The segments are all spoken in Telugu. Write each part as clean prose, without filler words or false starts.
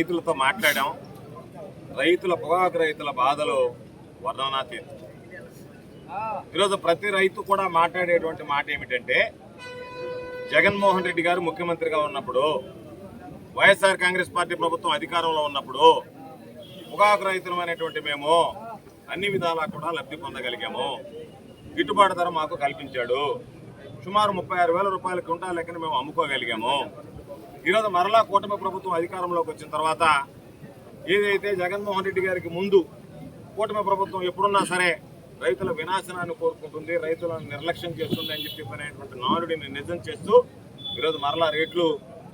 రైతులతో మాట్లాడాం. పొగాకు రైతుల బాధలు వర్ణనాతీతం. ఈరోజు ప్రతి రైతు కూడా మాట్లాడేటువంటి మాట ఏమిటంటే, జగన్మోహన్ రెడ్డి గారు ముఖ్యమంత్రిగా ఉన్నప్పుడు, వైఎస్ఆర్ కాంగ్రెస్ పార్టీ ప్రభుత్వం అధికారంలో ఉన్నప్పుడు పొగాకు రైతులు అనేటువంటి మేము అన్ని విధాలా కూడా లబ్ధి పొందగలిగాము. గిట్టుబాటు ధర మాకు కల్పించాడు. సుమారు 36,000 రూపాయల క్వింటాల్ లెక్కన మేము అమ్ముకోగలిగాము. ఈరోజు మరలా కూటమి ప్రభుత్వం అధికారంలోకి వచ్చిన తర్వాత ఏదైతే జగన్మోహన్ రెడ్డి గారికి ముందు కూటమి ప్రభుత్వం ఎప్పుడున్నా సరే రైతుల వినాశనాన్ని కోరుకుంటుంది, రైతులను నిర్లక్ష్యం చేస్తుంది అని చెప్పినటువంటి నానుడిని నిజం చేస్తూ ఈరోజు మరలా రేట్లు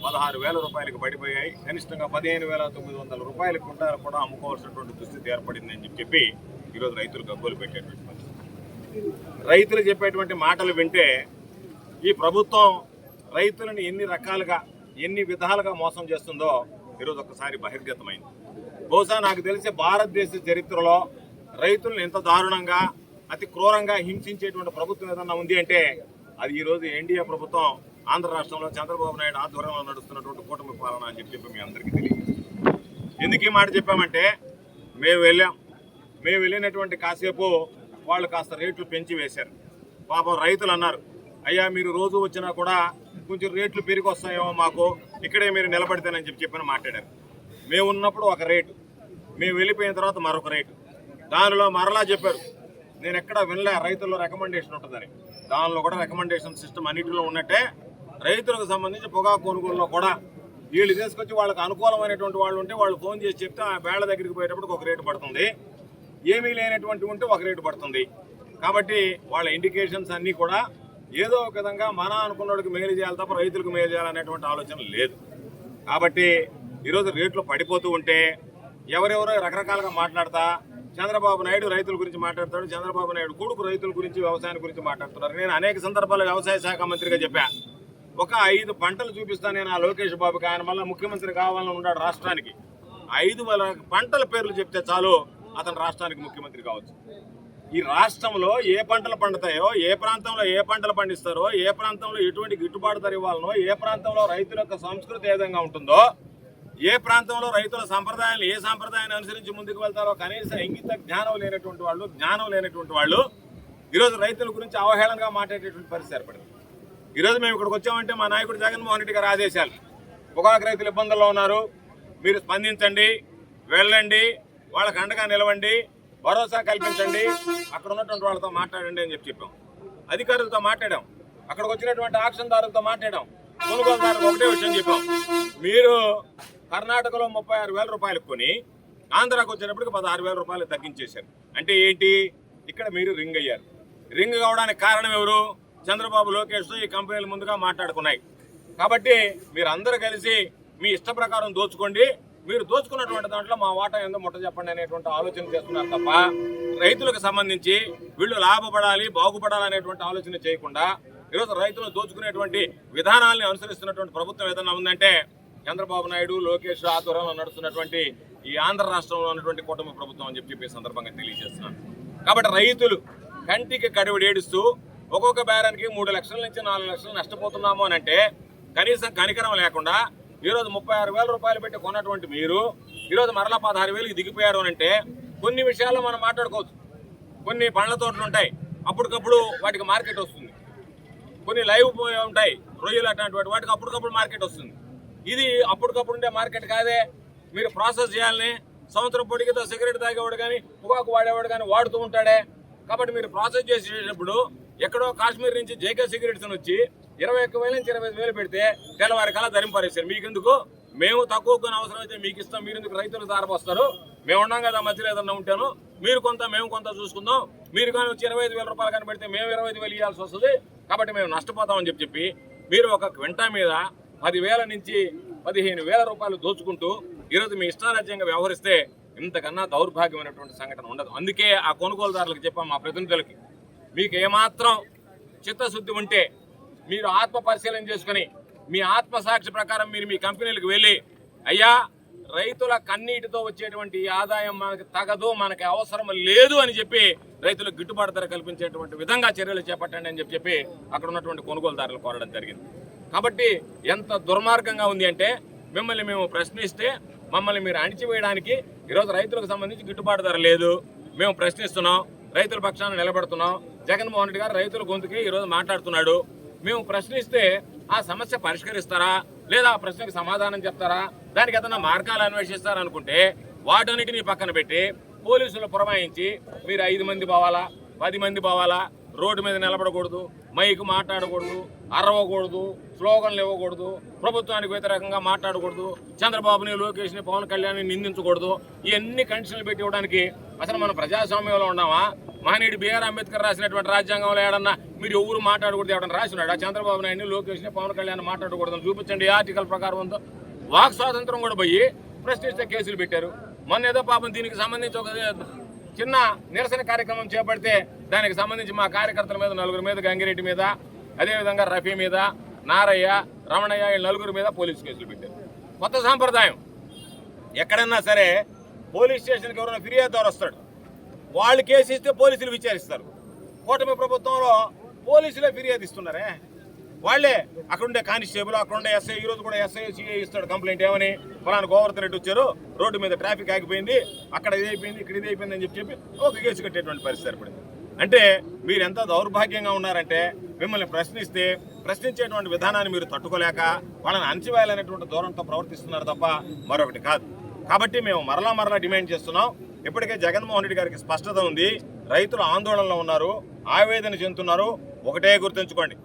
16,000 రూపాయలకు పడిపోయాయి. కనిష్టంగా 15,900 రూపాయల క్వింటాలు కూడా అమ్ముకోవాల్సినటువంటి దుస్థితి ఏర్పడింది అని చెప్పి ఈరోజు రైతులు గగ్గోలు పెట్టేటువంటి పరిస్థితి. రైతులు చెప్పేటువంటి మాటలు వింటే ఈ ప్రభుత్వం రైతులను ఎన్ని విధాలుగా మోసం చేస్తుందో ఈరోజు ఒక్కసారి బహిర్గతమైంది. బహుశా నాకు తెలిసి భారతదేశ చరిత్రలో రైతులను ఎంత దారుణంగా అతి క్రూరంగా హింసించేటువంటి ప్రభుత్వం ఏదన్నా ఉంది అంటే అది ఈరోజు ఎన్డీఏ ప్రభుత్వం ఆంధ్ర రాష్ట్రంలో చంద్రబాబు నాయుడు ఆధ్వర్యంలో నడుస్తున్నటువంటి కూటమి పాలన అని చెప్పి మీ అందరికీ తెలియదు. ఎందుకు ఈ మాట చెప్పామంటే, మేము వెళ్ళినటువంటి కాసేపు వాళ్ళు కాస్త రేట్లు పెంచి వేశారు. పాపం రైతులు అన్నారు, అయ్యా మీరు రోజు వచ్చినా కూడా కొంచెం రేట్లు పెరిగి వస్తాయేమో మాకు, ఇక్కడే మీరు నిలబడితేనని చెప్పని మాట్లాడారు. మేము ఉన్నప్పుడు ఒక రేటు, మేము వెళ్ళిపోయిన తర్వాత మరొక రేటు. దానిలో మరలా చెప్పారు, నేను ఎక్కడ వినలే రైతుల్లో రికమెండేషన్ ఉంటుందని. దానిలో కూడా రికమెండేషన్ సిస్టమ్ అన్నింటిలో ఉన్నట్టే రైతులకు సంబంధించి పొగాకు కొనుగోలులో కూడా వీళ్ళు తీసుకొచ్చి వాళ్ళకి అనుకూలమైనటువంటి వాళ్ళు ఉంటే వాళ్ళు ఫోన్ చేసి చెప్తే ఆ బేళ్ల దగ్గరికి పోయేటప్పుడు ఒక రేటు పడుతుంది, ఏమీ లేనటువంటి ఉంటే ఒక రేటు పడుతుంది. కాబట్టి వాళ్ళ ఇండికేషన్స్ అన్నీ కూడా ఏదో ఒక విధంగా మన అనుకున్నోడికి మేలు చేయాలి తప్ప రైతులకు మేలు చేయాలనేటువంటి ఆలోచన లేదు. కాబట్టి ఈరోజు రేట్లు పడిపోతూ ఉంటే ఎవరెవరో రకరకాలుగా మాట్లాడతా చంద్రబాబు నాయుడు రైతుల గురించి మాట్లాడతాడు, చంద్రబాబు నాయుడు కొడుకు రైతుల గురించి వ్యవసాయం గురించి మాట్లాడుతున్నారు. నేను అనేక సందర్భాల్లో వ్యవసాయ శాఖ మంత్రిగా చెప్పా, ఒక 5 పంటలు చూపిస్తాను నేను ఆ లోకేష్ బాబుకి, ఆయన మళ్ళీ ముఖ్యమంత్రి కావాలని ఉన్నాడు రాష్ట్రానికి. 5 పంటల పేర్లు చెప్తే చాలు అతను రాష్ట్రానికి ముఖ్యమంత్రి కావచ్చు. ఈ రాష్ట్రంలో ఏ పంటలు పండుతాయో, ఏ ప్రాంతంలో ఏ పంటలు పండిస్తారో, ఏ ప్రాంతంలో ఎటువంటి గిట్టుబాటు ధర ఇవ్వాలనో, ఏ ప్రాంతంలో రైతుల యొక్క సంస్కృతి ఏ విధంగా ఉంటుందో, ఏ ప్రాంతంలో రైతుల సంప్రదాయాలు ఏ సంప్రదాయాన్ని అనుసరించి ముందుకు వెళ్తారో కనీస ఇంగిత జ్ఞానం లేనటువంటి వాళ్ళు ఈరోజు రైతుల గురించి అవహేళనగా మాట్లాడేటువంటి పరిస్థితి ఏర్పడింది. ఈరోజు మేము ఇక్కడికి వచ్చామంటే మా నాయకుడు జగన్మోహన్ రెడ్డి గారి ఆదేశాలు, పొగాకు రైతులు ఇబ్బందుల్లో ఉన్నారు, మీరు స్పందించండి, వెళ్ళండి, వాళ్ళకి అండగా నిలవండి, భరోసా కల్పించండి, అక్కడ ఉన్నటువంటి వాళ్ళతో మాట్లాడండి అని చెప్పాం. అధికారులతో మాట్లాడాం, అక్కడికి వచ్చినటువంటి ఆక్షన్దారులతో మాట్లాడాం, కొనుగోలుదారులకు ఒకటే విషయం చెప్పాం, మీరు కర్ణాటకలో 36,000 రూపాయలకు కొని ఆంధ్రాకి వచ్చేటప్పటికి 16,000 రూపాయలు తగ్గించేశారు. అంటే ఏంటి, ఇక్కడ మీరు రింగ్ అయ్యారు. రింగ్ కావడానికి కారణం ఎవరు? చంద్రబాబు, లోకేష్ ఈ కంపెనీలు ముందుగా మాట్లాడుకున్నాయి. కాబట్టి మీరు అందరూ కలిసి మీ ఇష్ట ప్రకారం దోచుకోండి, మీరు దోచుకున్నటువంటి దాంట్లో మా వాటా ఏందో ముట్ట చెప్పండి అనేటువంటి ఆలోచన చేస్తున్నారు తప్ప రైతులకు సంబంధించి వీళ్ళు లాభపడాలి, బాగుపడాలి అనేటువంటి ఆలోచన చేయకుండా ఈరోజు రైతులు దోచుకునేటువంటి విధానాలను అనుసరిస్తున్నటువంటి ప్రభుత్వం ఏదైనా ఉందంటే చంద్రబాబు నాయుడు, లోకేష్ ఆధ్వర్యంలో నడుస్తున్నటువంటి ఈ ఆంధ్ర రాష్ట్రంలో ఉన్నటువంటి కూటమి ప్రభుత్వం అని చెప్పి సందర్భంగా తెలియజేస్తున్నాను. కాబట్టి రైతులు కంటికి కడివిడి ఏడుస్తూ ఒక్కొక్క బేరానికి 3 లక్షల నుంచి 4 లక్షలు నష్టపోతున్నాము అని అంటే కనీసం కనికరం లేకుండా ఈరోజు 36,000 రూపాయలు పెట్టి కొన్నటువంటి మీరు ఈరోజు మరలా 16,000కి దిగిపోయారు అని అంటే కొన్ని విషయాల్లో మనం మాట్లాడుకోవచ్చు. కొన్ని పండ్ల తోటలు ఉంటాయి, అప్పటికప్పుడు వాటికి మార్కెట్ వస్తుంది. కొన్ని లైవ్ ఉంటాయి, రొయ్యలు అట్లాంటి వాటికి అప్పటికప్పుడు మార్కెట్ వస్తుంది. ఇది అప్పటికప్పుడు ఉండే మార్కెట్ కాదే. మీరు ప్రాసెస్ చేయాలని సంవత్సరం పొడిగితో సిగరెట్ తాగేవాడు కానీ పొగాకు వాడేవాడు కానీ వాడుతూ ఉంటాడే. కాబట్టి మీరు ప్రాసెస్ చేసేటప్పుడు ఎక్కడో కాశ్మీర్ నుంచి జేకే సిగరెట్స్ వచ్చి 21,000 నుంచి 25,000 పెడితే తెల్లవారి కల్లా ధరింపరేశారు. మీకెందుకు? మేము తక్కువ కొని అవసరం అయితే మీకు ఇస్తాం, మీరు ఎందుకు రైతులకు దారపోస్తారు? మేము ఉన్నాం కదా మధ్యలో ఏదన్నా ఉంటాను, మీరు కొంత మేము కొంత చూసుకుందాం. మీరు కానీ వచ్చి 25,000 రూపాయలు కానీ పెడితే మేము 25,000 ఇవ్వాల్సి వస్తుంది, కాబట్టి మేము నష్టపోతామని చెప్పి మీరు ఒక క్వింటా మీద 10,000 నుంచి 15,000 రూపాయలు దోచుకుంటూ ఈరోజు మీ ఇష్టారాజ్యంగా వ్యవహరిస్తే ఇంతకన్నా దౌర్భాగ్యమైనటువంటి సంఘటన ఉండదు. అందుకే ఆ కొనుగోలుదారులకు చెప్పాం, మా ప్రతినిధులకి, మీకు ఏమాత్రం చిత్తశుద్ధి ఉంటే మీరు ఆత్మ పరిశీలన చేసుకుని మీ ఆత్మసాక్షి ప్రకారం మీరు మీ కంపెనీలకు వెళ్ళి, అయ్యా రైతుల కన్నీటితో వచ్చేటువంటి ఆదాయం మనకు తగదు, మనకి అవసరం లేదు అని చెప్పి రైతులకు గిట్టుబాటు ధర కల్పించేటువంటి విధంగా చర్యలు చేపట్టండి అని చెప్పి అక్కడ ఉన్నటువంటి కొనుగోలుదారులు కోరడం జరిగింది. కాబట్టి ఎంత దుర్మార్గంగా ఉంది అంటే, మిమ్మల్ని మేము ప్రశ్నిస్తే మమ్మల్ని మీరు అణిచివేయడానికి ఈరోజు రైతులకు సంబంధించి గిట్టుబాటు ధర లేదు, మేము ప్రశ్నిస్తున్నాం, రైతుల పక్షాన నిలబడుతున్నాం. జగన్మోహన్ రెడ్డి గారు రైతుల గొంతుకి ఈరోజు మాట్లాడుతున్నాడు. మేము ప్రశ్నిస్తే ఆ సమస్య పరిష్కరిస్తారా, లేదా ఆ ప్రశ్నకు సమాధానం చెప్తారా, దానికి ఏదైనా మార్గాలు అన్వేషిస్తారనుకుంటే వాటన్నిటినీ పక్కన పెట్టి పోలీసులు పురమాయించి మీరు 5 మంది పోవాలా, 10 మంది పోవాలా, రోడ్డు మీద నిలబడకూడదు, మైకు మాట్లాడకూడదు, అరవకూడదు, స్లోగన్లు ఇవ్వకూడదు, ప్రభుత్వానికి వ్యతిరేకంగా మాట్లాడకూడదు, చంద్రబాబుని, లోకేష్ని, పవన్ కళ్యాణ్ని నిందించకూడదు, ఇవన్నీ కండిషన్లు పెట్టి ఇవ్వడానికి అసలు మనం ప్రజాస్వామ్యంలో ఉన్నామా? మహనీయుడు బిఆర్ అంబేద్కర్ రాసినటువంటి రాజ్యాంగంలో ఏడన్నా మీరు ఎవరు మాట్లాడకూడదు ఎవడన్నా రాసినాడు? ఆ చంద్రబాబు నాయుడిని, లోకేష్ని, పవన్ కళ్యాణ్ మాట్లాడకూడదని చూపించండి. ఆర్టికల్ ప్రకారం ఉందో. వాక్ స్వాతంత్రం కూడా పోయి ప్రశ్నిస్తే కేసులు పెట్టారు. మొన్న ఏదో పాపం దీనికి సంబంధించి ఒక చిన్న నిరసన కార్యక్రమం చేపడితే దానికి సంబంధించి మా కార్యకర్తల మీద 4 మీద, గంగిరెడ్డి మీద, అదేవిధంగా రఫీ మీద, నారయ్య, రమణయ్య, ఈ 4 మీద పోలీసు కేసులు పెట్టారు. కొత్త సాంప్రదాయం. ఎక్కడన్నా సరే పోలీస్ స్టేషన్కి ఎవరైనా ఫిర్యాదుదారు వస్తాడు, వాళ్ళు కేసు ఇస్తే పోలీసులు విచారిస్తారు. కూటమి ప్రభుత్వంలో పోలీసులే ఫిర్యాదు ఇస్తున్నారే, వాళ్ళే అక్కడుండే కానిస్టేబుల్, అక్కడుండే ఎస్ఐ, ఈరోజు కూడా ఎస్ఐ సిఐ ఇస్తాడు కంప్లైంట్. ఏమని, ఫలానా గోవర్ధన్ రెడ్డి వచ్చారు, రోడ్డు మీద ట్రాఫిక్ ఆగిపోయింది, అక్కడ ఇది అయిపోయింది, ఇక్కడ ఇది అయిపోయింది అని చెప్పి ఒక కేసు కట్టేటువంటి పరిస్థితి ఏర్పడింది. అంటే మీరు ఎంత దౌర్భాగ్యంగా ఉన్నారంటే మిమ్మల్ని ప్రశ్నించేటువంటి విధానాన్ని మీరు తట్టుకోలేక వాళ్ళని అణచివేయాలనేటువంటి ధోరణితో ప్రవర్తిస్తున్నారు తప్ప మరొకటి కాదు. కాబట్టి మేము మరలా డిమాండ్ చేస్తున్నాం. ఇప్పటికే జగన్మోహన్ రెడ్డి గారికి స్పష్టత ఉంది. రైతులు ఆందోళనలో ఉన్నారు, ఆవేదన చెందుతున్నారు. ఒకటే గుర్తుంచుకోండి,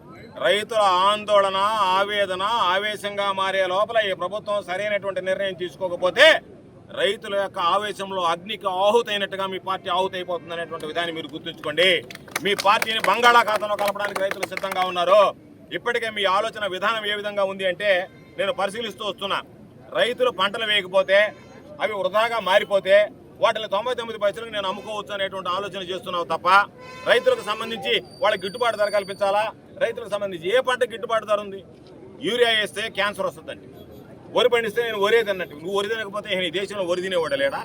రైతుల ఆందోళన, ఆవేదన ఆవేశంగా మారే లోపల ఈ ప్రభుత్వం సరైనటువంటి నిర్ణయం తీసుకోకపోతే రైతుల యొక్క ఆవేశంలో అగ్నికి ఆహుతైనట్టుగా మీ పార్టీ ఆహుతైపోతుంది అనేటువంటి విధాన్ని మీరు గుర్తుంచుకోండి. మీ పార్టీని బంగాళాఖాతంలో కలపడానికి రైతులు సిద్ధంగా ఉన్నారు. ఇప్పటికే మీ ఆలోచన విధానం ఏ విధంగా ఉంది అంటే, నేను పరిశీలిస్తూ వస్తున్నా. రైతులు పంటలు వేయకపోతే, అవి వృధాగా మారిపోతే వాటిని 99 పైసలకు నేను అమ్ముకోవచ్చు అనేటువంటి ఆలోచన చేస్తున్నావు తప్ప రైతులకు సంబంధించి వాళ్ళకి గిట్టుబాటు ధర కల్పించాలా? రైతులకు సంబంధించి ఏ పంట గిట్టుబాటు ధర ఉంది? యూరియా వేస్తే క్యాన్సర్ వస్తుందండి, వరి పండిస్తే నేను వరి తిన్నట్టు. నువ్వు వరి తినకపోతే ఈ దేశంలో వరి తినేవాడు లేడా?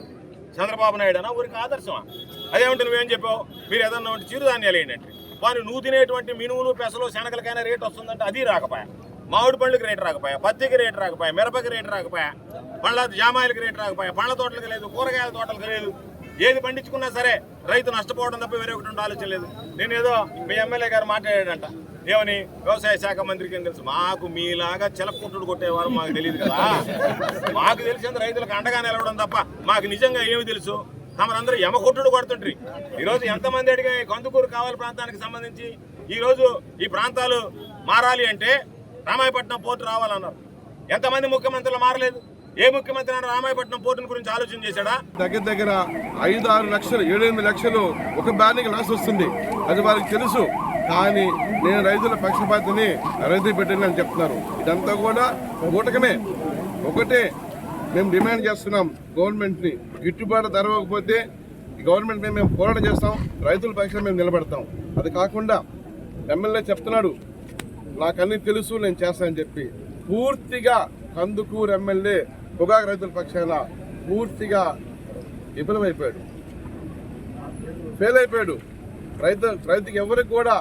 చంద్రబాబు నాయుడు అన్నా వరికి ఆదర్శమా? అదేమంటే నువ్వేం చెప్పావు, మీరు ఏదన్నా ఉంటే చిరుధాన్యాలు ఏంటంటే వారు నువ్వు తినేటువంటి మినుములు, పెసలు, శనగలకైనా రేటు వస్తుందంటే అది రాకపోయా. మామిడి పండ్లకి రేటు రాకపోయా, పత్తికి రేటు రాకపోయా, మిరపకి రేటు రాకపోయా, పండ్ల జామాయిలకి రేటు రాకపోయా, పండ్ల తోటలకు లేదు, కూరగాయల తోటలకు లేదు. ఏది పండించుకున్నా సరే రైతు నష్టపోవడం తప్ప వేరే ఒకటి ఆలోచన లేదు. నేను ఏదో మీ ఎమ్మెల్యే గారు మాట్లాడాడంట, ఏమని, వ్యవసాయ శాఖ మంత్రికి ఏం తెలుసు? మాకు మీలాగా చిలక్కుంటుడు కొట్టేవారు మాకు తెలియదు కదా. మాకు తెలిసింది రైతులకు అండగా నిలవడం తప్ప మాకు నిజంగా ఏమి తెలుసు? తమరందరూ యమకొట్టుడు కొడుతుంటారు. ఈరోజు ఎంతమంది అడిగా కందుకూరు కావాలి ప్రాంతానికి సంబంధించి ఈరోజు ఈ ప్రాంతాలు మారాలి అంటే రామాయపట్నం పోర్టు రావాలన్నారు. ఎంతమంది ముఖ్యమంత్రులు మారలేదు? ఏ ముఖ్యమంత్రి అయినా రామాయపట్నం పోర్టుని గురించి ఆలోచన చేశాడా? దగ్గర 5-6 లక్షలు, 7-8 లక్షలు ఒక బ్యానికి లాస్ వస్తుంది, అది వారికి తెలుసు. కానీ నేను రైతుల పక్షపాతిని, రైతు పెట్టిన అని చెప్తున్నారు. ఇదంతా కూడా ఊటకమే. ఒకటే మేము డిమాండ్ చేస్తున్నాం గవర్నమెంట్ని, గిట్టుబాటు ధర ఇవ్వకపోతే గవర్నమెంట్ మీద మేము పోరాటం చేస్తాం, రైతుల పక్షాన మేము నిలబడతాం. అది కాకుండా ఎమ్మెల్యే చెప్తున్నాడు నాకన్నీ తెలుసు నేను చేస్తానని చెప్పి, పూర్తిగా కందుకూరు ఎమ్మెల్యే పొగాకు రైతుల పక్షాన పూర్తిగా విఫలమైపోయాడు, ఫెయిల్ అయిపోయాడు. రైతుకి ఎవరికి కూడా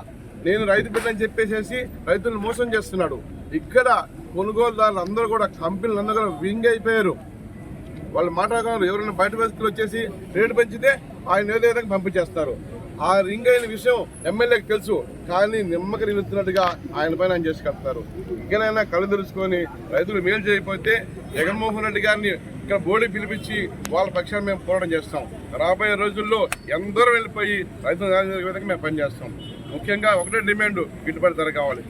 నేను రైతు బిడ్డని చెప్పేసేసి రైతులను మోసం చేస్తున్నాడు. ఇక్కడ కొనుగోలుదారులు అందరూ కూడా, కంపెనీలు అందరూ కూడా వింగ్ అయిపోయారు. వాళ్ళు మాట్లాడుకున్నారు, ఎవరైనా బయట వ్యక్తులు వచ్చేసి రేటు పెంచితే ఆయన ఏదో విధంగా పంపించేస్తారు. ఆ రింగ్ అయిన విషయం ఎమ్మెల్యేకి తెలుసు, కానీ నిమ్మక నిలుస్తున్నట్టుగా ఆయన పైన ఆయన చేసుకెళ్తారు. ఇకనైనా కళ్ళు తెరుచుకొని రైతులు మేలు చేయకపోతే జగన్మోహన్ రెడ్డి గారిని ఇక్కడ బోడీ పిలిపించి వాళ్ళ పక్షాన్ని మేము పోరాటం చేస్తాం. రాబోయే రోజుల్లో ఎందరో వెళ్ళిపోయి రైతులు విధంగా మేము పనిచేస్తాం. ముఖ్యంగా ఒకటే డిమాండ్, గిట్టుబాటు ధర కావాలి.